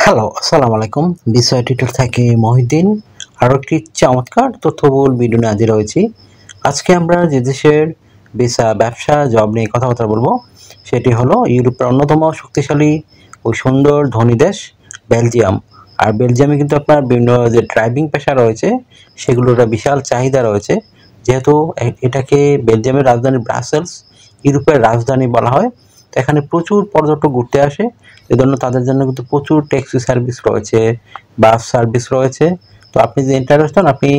Hello, আসসালামু আলাইকুম। বিষয় টিউটর থেকে মহিউদ্দিন আরও একটি চমৎকার তথ্যবহুল ভিডিও নিয়ে হাজির হয়েছি। আজকে আমরা যে দেশের ভিসা ব্যবসা জব নিয়ে কথাবার্তা বলবো সেটি হলো ইউরোপের অন্যতম শক্তিশালী ও সুন্দর ধনী দেশ বেলজিয়াম। আর বেলজিয়ামে কিন্তু আপনার বিভিন্ন যে ড্রাইভিং পেশা রয়েছে সেগুলোর একটা বিশাল চাহিদা রয়েছে। যেহেতু এটাকে বেলজিয়ামের রাজধানী ব্রাসেলস ইউরোপের রাজধানী বলা হয়, তো এখানে প্রচুর পর্যটক ঘুরতে আসে। এজন্য তাদের জন্য কিন্তু প্রচুর ট্যাক্সি সার্ভিস রয়েছে, বাস সার্ভিস রয়েছে। তো আপনি যে ইন্টারেস্ট হন, আপনি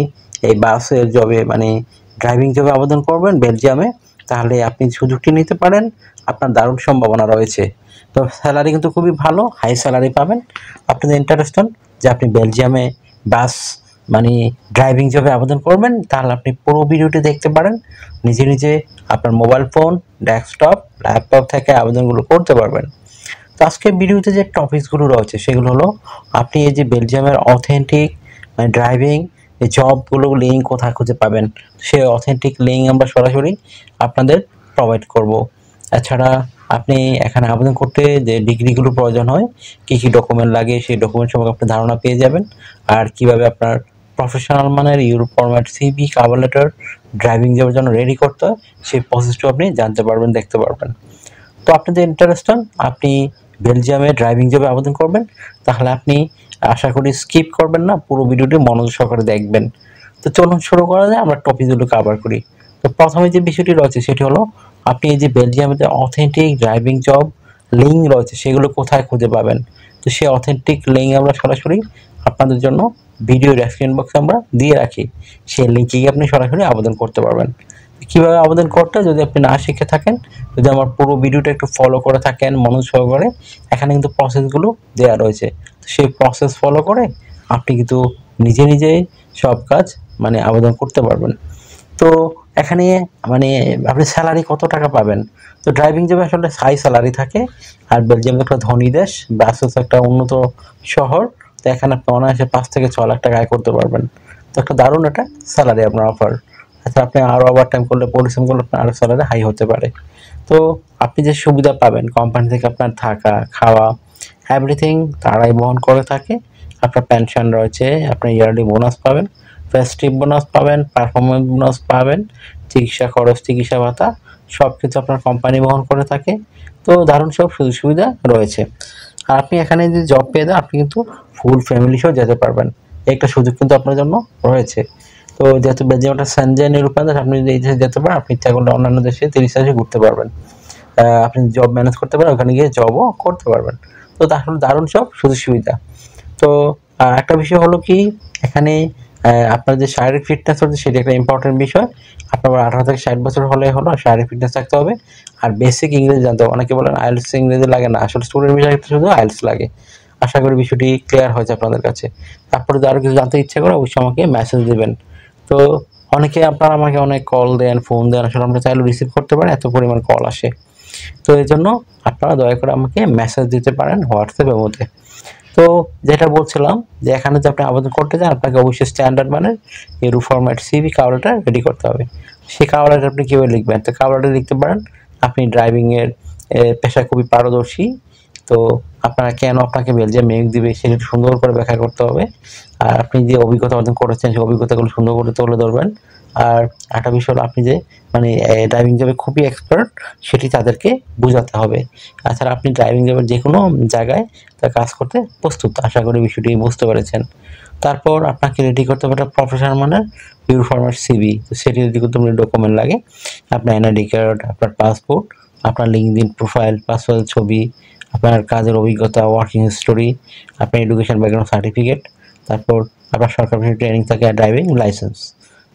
এই বাসের জবে মানে ড্রাইভিং জবে আবেদন করবেন বেলজিয়ামে, তাহলে আপনি সুযোগটি নিতে পারেন। আপনার দারুণ সম্ভাবনা রয়েছে। তো স্যালারি কিন্তু খুবই ভালো, হাই স্যালারি পাবেন। আপনি যে ইন্টারেস্ট হন যে আপনি বেলজিয়ামে বাস মানে ড্রাইভিং জবে আবেদন করবেন, তাহলে আপনি পুরো ভিডিওটি দেখতে পারেন। নিজে নিজে আপনার মোবাইল ফোন, ডেস্কটপ, ল্যাপটপ থেকে আবেদনগুলো করতে পারবেন। তো আজকের ভিডিওতে যে টপিকসগুলো রয়েছে সেগুলো হলো, আপনি এই যে বেলজিয়ামের অথেন্টিক মানে ড্রাইভিং এই জবগুলো লিঙ্ক কোথায় খুঁজে পাবেন, সেই অথেন্টিক লিঙ্ক আমরা সরাসরি আপনাদের প্রোভাইড করব। এছাড়া আপনি এখানে আবেদন করতে যে ডিগ্রিগুলো প্রয়োজন হয়, কী কী ডকুমেন্ট লাগে সেই ডকুমেন্ট সম্পর্কে আপনি ধারণা পেয়ে যাবেন। আর কিভাবে আপনার প্রফেশনাল মানের Europe format CV, cover letter driving জবের জন্য রেডি করতে হয়, সেই প্রসেসটাও আপনি জানতে পারবেন, দেখতে পারবেন। তো আপনি যে ইন্টারেস্ট হন আপনি বেলজিয়ামে ড্রাইভিং জবে আবেদন করবেন, তাহলে আপনি আশা করি স্কিপ করবেন না, পুরো ভিডিওটি মনোযোগ সহকারে দেখবেন। তো চলুন শুরু করা যায়, আমরা টপিকগুলো কভার করি। তো প্রথমে যে বিষয়টি রয়েছে সেটি হলো, আপনি এই যে বেলজিয়ামে যে অথেন্টিক ড্রাইভিং জব লিঙ্ক রয়েছে সেগুলো কোথায় খুঁজে পাবেন। তো সেই অথেন্টিক লিঙ্ক আমরা সরাসরি আপনাদের জন্য ভিডিও ডেসক্রিপশন বক্সে আমরা দিয়ে রাখি। সেই লিঙ্কে গিয়ে আপনি সরাসরি আবেদন করতে পারবেন। কীভাবে আবেদন করতে যদি আপনি না শিখে থাকেন, যদি আমার পুরো ভিডিওটা একটু ফলো করে থাকেন মনোযোগ সহকারে, এখানে কিন্তু প্রসেসগুলো দেওয়া রয়েছে। তো সেই প্রসেস ফলো করে আপনি কিন্তু নিজে নিজেই সব কাজ মানে আবেদন করতে পারবেন। তো এখানে মানে আপনি স্যালারি কত টাকা পাবেন, তো ড্রাইভিং জবে আসলে হাই স্যালারি থাকে। আর বেলজিয়াম একটা ধনী দেশ, ব্রাসেলস একটা উন্নত শহর, তো এখানে আপনি অনায়াসে 5 থেকে 6 লাখ টাকা আয় করতে পারবেন। তো একটা দারুণ একটা স্যালারি আপনার অফার। আচ্ছা, আপনি আরও ওভার টাইম করলে, পরিশ্রম করলে আপনার আরও স্যালারি হাই হতে পারে। তো আপনি যে সুবিধা পাবেন কোম্পানি থেকে, আপনার থাকা খাওয়া এভরিথিং তারাই বহন করে থাকে। আপনার পেনশন রয়েছে, আপনার ইয়ারলি বোনাস পাবেন, ফেস্টিভ বোনাস পাবেন, পারফরমেন্স বোনাস পাবেন, চিকিৎসা খরচ, চিকিৎসা ভাতা সব কিছু আপনার কোম্পানি বহন করে থাকে। তো দারুণ সব সুযোগ সুবিধা রয়েছে। আর আপনি এখানে যদি জব পেয়ে দেন, আপনি কিন্তু ফুল ফ্যামিলি সহ যেতে পারবেন। একটা সুযোগ কিন্তু আপনার জন্য রয়েছে। তো যেহেতু বেলজিয়ামটা সেনজেন ইউরোপিয়ান দেশ, আপনি যদি এই দেশে যেতে পারেন, আপনি ইচ্ছা করলে অন্যান্য দেশে 30 দেশে ঘুরতে পারবেন। আপনি জব ম্যানেজ করতে পারেন, ওখানে গিয়ে জবও করতে পারবেন। তো তাহলে দারুণ সব সুযোগ সুবিধা। তো একটা বিষয় হলো কি, এখানে আপনার যে শারীরিক ফিটনেস হচ্ছে সেটি একটা ইম্পর্টেন্ট বিষয়। আপনার 18 থেকে 60 বছর হলে হলো শারীরিক ফিটনেস থাকতে হবে। আর বেসিক ইংরেজি জানতে হবে। অনেকে বলেন আইএলটিএস ইংরেজি লাগে না, আসলে স্টুডেন্ট ভিসার ক্ষেত্রে শুধু আইএলটিএস লাগে। আশা করি বিষয়টি ক্লিয়ার হয়েছে আপনাদের কাছে। তারপরে যদি আরও কিছু জানতে ইচ্ছা করে অবশ্যই আমাকে মেসেজ দেবেন। তো অনেকে আপনারা আমাকে অনেক কল দেন, ফোন দেন, আসলে আমরা চাইলেও রিসিভ করতে পারেন, এত পরিমাণ কল আসে। তো এই জন্য আপনারা দয়া করে আমাকে মেসেজ দিতে পারেন হোয়াটসঅ্যাপের মধ্যে। তো যেটা বলছিলাম যে এখানে যে আপনি আবেদন করতে চান, আপনাকে অবশ্যই স্ট্যান্ডার্ড মানের euro format CV cover letter ready করতে হবে। সেই কভার লেটার আপনি কীভাবে লিখবেন, তো কভার লেটার লিখতে পারেন আপনি ড্রাইভিংয়ের পেশায় খুবই পারদর্শী। তো আপনারা কেন আপনাকে বেলজিয়াম নিয়োগ দিবে সেটা সুন্দর করে ব্যাখ্যা করতে হবে। আর আপনি যে অভিজ্ঞতা অর্জন করেছেন সেই অভিজ্ঞতাগুলো সুন্দর করে তুলে ধরবেন। আর একটা বিষয় হলো, আপনি যে মানে ড্রাইভিং জবে খুবই এক্সপার্ট সেটি তাদেরকে বোঝাতে হবে। তাছাড়া আপনি ড্রাইভিং জবের যে কোনো জায়গায় তা কাজ করতে প্রস্তুত, আশা করি বিষয়টি বুঝতে পেরেছেন। তারপর আপনাকে রেডি করতে হবে একটা প্রফেশনাল মানের ইউরো ফরম্যাট সিভি। তো সেটি রেডি করতে ডকুমেন্ট লাগে আপনার এনআইডি কার্ড, আপনার পাসপোর্ট, আপনার লিঙ্কডইন প্রোফাইল, পাসপোর্টের ছবি, আপনার কাজের অভিজ্ঞতা, ওয়ার্কিং হিস্টোরি, আপনার এডুকেশন ব্যাকগ্রাউন্ড সার্টিফিকেট, তারপর আপনার সরকারি ট্রেনিং থাকে, ড্রাইভিং লাইসেন্স।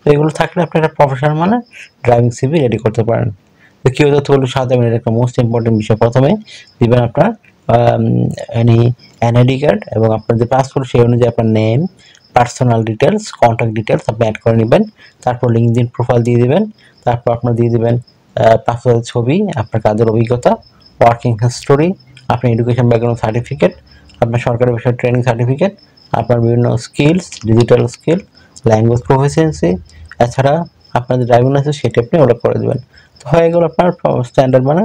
তো এগুলো থাকলে আপনি একটা প্রফেশনাল মানে ড্রাইভিং সিভি রেডি করতে পারেন। তো কী তথ্যগুলো সাথে এটা একটা মোস্ট ইম্পর্টেন্ট বিষয়। প্রথমে দিবেন আপনার এনআইডি কার্ড এবং আপনার যে পাসপোর্ট সেই অনুযায়ী আপনার name, personal details, contact details আপনি অ্যাড করে নেবেন। তারপর লিঙ্কডইন প্রোফাইল দিয়ে দেবেন। তারপর আপনার দিয়ে দেবেন পাসপোর্টের ছবি, আপনার কাজের অভিজ্ঞতা, ওয়ার্কিং হিস্টোরি, আপনার এডুকেশন ব্যাকগ্রাউন্ড সার্টিফিকেট, আপনার সরকারি বিষয় ট্রেনিং সার্টিফিকেট, আপনার বিভিন্ন skills, digital skill, language proficiency, এছাড়া আপনার যে ড্রাইভিং লাইসেন্স সেটি আপনি আপলোড করে দেবেন। তো হয়ে গেল আপনার স্ট্যান্ডার্ড মানে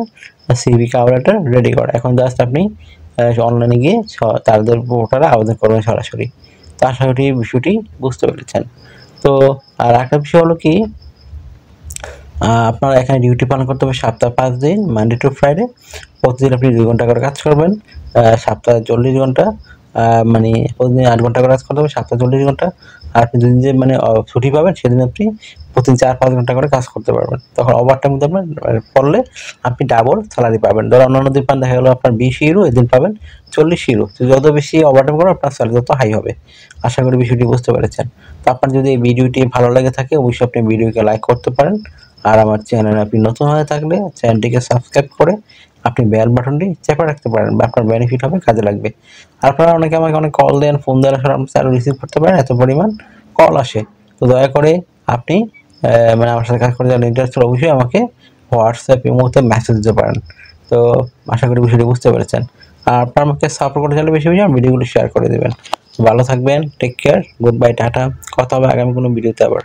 সিভি কভার লেটার রেডি করা। এখন জাস্ট আপনি অনলাইনে গিয়ে তাদের ভোটাররা আবেদন করবেন সরাসরি। তো আশা করি বিষয়টি বুঝতে পেরেছেন। তো আর একটা বিষয় হলো কি, আপনার এখানে ডিউটি পালন করতে হবে সপ্তাহে 5 দিন, মানডে টু ফ্রাইডে। প্রতিদিন আপনি 2 ঘন্টা করে কাজ করবেন। সপ্তাহে 40 ঘন্টা, মানে প্রতিদিন 8 ঘন্টা করে কাজ করতে হবে, সপ্তাহে 40 ঘন্টা। আর আপনি যেদিন যে মানে ছুটি পাবেন সেদিন আপনি প্রতিদিন 4-5 ঘন্টা করে কাজ করতে পারবেন। তখন ওভারটাইম করবেন, করলে আপনি ডাবল স্যালারি পাবেন। ধরো অন্যান্য দিন পান দেখা গেল আপনার 20 ইউরো, এদিন পাবেন 40 ইউরো। তো যত বেশি ওভারটাইম করবেন আপনার স্যালারি তত হাই হবে। আশা করি বিষয়টি বুঝতে পেরেছেন। তো আপনার যদি এই ভিডিওটি ভালো লেগে থাকে অবশ্যই আপনি ভিডিওকে লাইক করতে পারেন। আর আমার চ্যানেলে আপনি নতুন হয়ে থাকলে চ্যানেলটিকে সাবস্ক্রাইব করে আপনি বেল বাটনটি চেপে রাখতে পারেন, বা আপনার বেনিফিট হবে, কাজে লাগবে। আপনারা অনেকে আমাকে অনেক কল দেন, ফোন দেন, আসলে আপনি স্যার রিসিভ করতে পারেন, এত পরিমাণ কল আসে। তো দয়া করে আপনি মানে আমার সাথে কাজ করে যারা ইন্টারেস্টেড অবশ্যই আমাকে হোয়াটসঅ্যাপ এই মুহূর্তে মেসেজ দিতে পারেন। তো আশা করি বিষয়টি বুঝতে পেরেছেন। আর আপনার আমাকে সাপোর্ট করতে চাইলে বেশি বেশি আমার ভিডিওগুলো শেয়ার করে দেবেন। ভালো থাকবেন, take care, goodbye, tata. কথা হবে আগামী কোনো ভিডিওতে আবার।